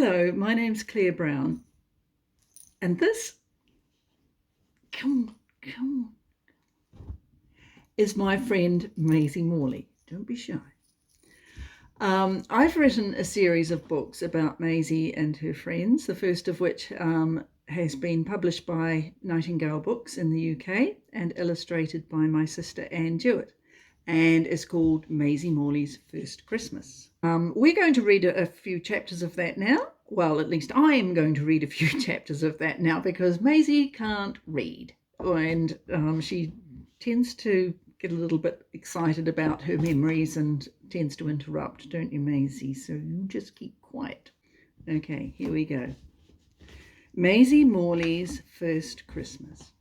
Hello, my name's Claire Brown, and this, come on, is my friend Maisey Morley. Don't be shy. I've written a series of books about Maisey and her friends, the first of which has been published by Nightingale Books in the UK and illustrated by my sister Anne Jewett, and is called Maisey Morley's First Christmas. We're going to read a few chapters of that now. Well, at least I am going to read a few chapters of that now because Maisey can't read, and she tends to get a little bit excited about her memories and tends to interrupt, don't you, Maisey? So you just keep quiet. Okay, here we go. Maisey Morley's First Christmas.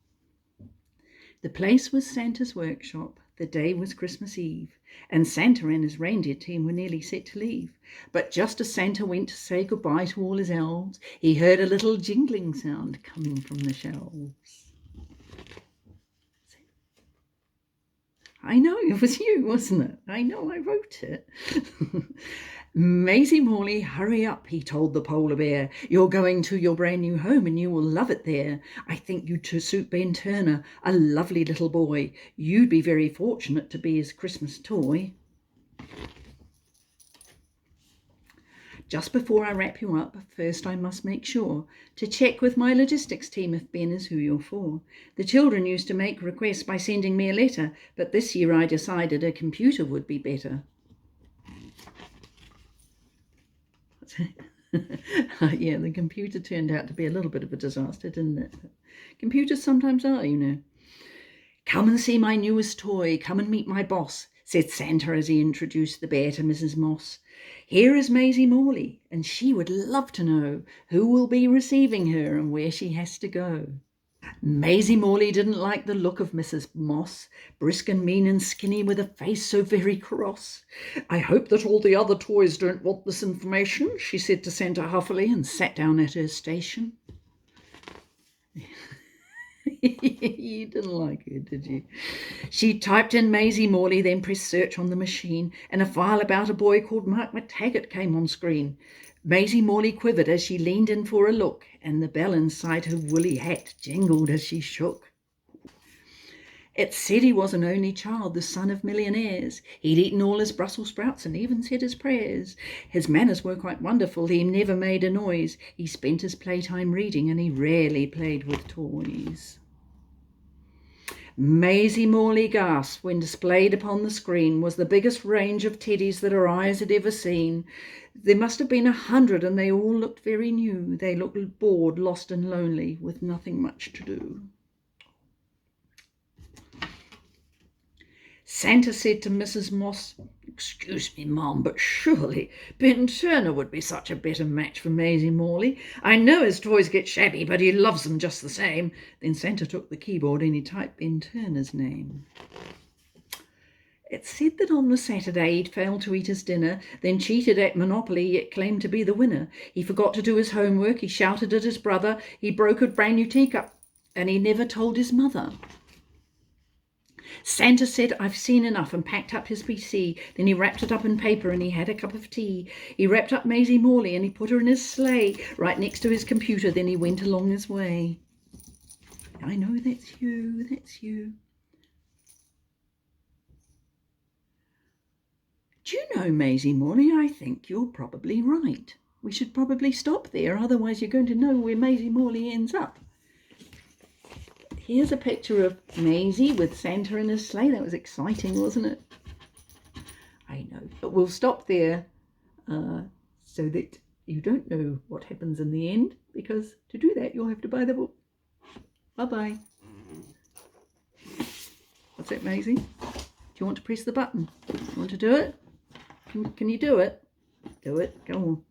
The place was Santa's workshop. The day was Christmas Eve, and Santa and his reindeer team were nearly set to leave. But just as Santa went to say goodbye to all his elves, he heard a little jingling sound coming from the shelves. I know, it was you, wasn't it? I know, I wrote it. Maisey Morley, hurry up, he told the polar bear. You're going to your brand new home and you will love it there. I think you'd suit Ben Turner, a lovely little boy. You'd be very fortunate to be his Christmas toy. Just before I wrap you up, first I must make sure to check with my logistics team if Ben is who you're for. The children used to make requests by sending me a letter, but this year I decided a computer would be better. Yeah, the computer turned out to be a little bit of a disaster, didn't it? Computers sometimes are, you know. Come and see my newest toy. Come and meet my boss, said Santa as he introduced the bear to Mrs. Moss. Here is Maisey Morley, and she would love to know who will be receiving her and where she has to go. Maisey Morley didn't like the look of Mrs. Moss, brisk and mean and skinny with a face so very cross. I hope that all the other toys don't want this information, she said to Santa huffily and sat down at her station. You didn't like her, did you? She typed in Maisey Morley, then pressed search on the machine, and a file about a boy called Mark McTaggart came on screen. Maisey Morley quivered as she leaned in for a look, and the bell inside her woolly hat jingled as she shook. It said he was an only child, the son of millionaires. He'd eaten all his Brussels sprouts and even said his prayers. His manners were quite wonderful. He never made a noise. He spent his playtime reading, and he rarely played with toys. Maisey Morley gasped when displayed upon the screen was the biggest range of teddies that her eyes had ever seen. There must have been 100, and they all looked very new. They looked bored, lost and lonely, with nothing much to do. Santa said to Mrs. Moss, "Excuse me, Mum, but surely Ben Turner would be such a better match for Maisey Morley. I know his toys get shabby, but he loves them just the same." Then Santa took the keyboard and he typed Ben Turner's name. It said that on the Saturday he'd failed to eat his dinner, then cheated at Monopoly, yet claimed to be the winner. He forgot to do his homework, he shouted at his brother, he broke a brand new teacup, and he never told his mother. Santa said, "I've seen enough," and packed up his PC. Then he wrapped it up in paper and he had a cup of tea. He wrapped up Maisey Morley and he put her in his sleigh right next to his computer. Then he went along his way. I know, that's you, that's you. Do you know, Maisey Morley, I think you're probably right. We should probably stop there, otherwise you're going to know where Maisey Morley ends up. Here's a picture of Maisey with Santa in his sleigh. That was exciting, wasn't it? I know, but we'll stop there so that you don't know what happens in the end, because to do that you'll have to buy the book. Bye-bye. What's that, Maisey? Do you want to press the button? You want to do it? Can you do it? Do it. Go on.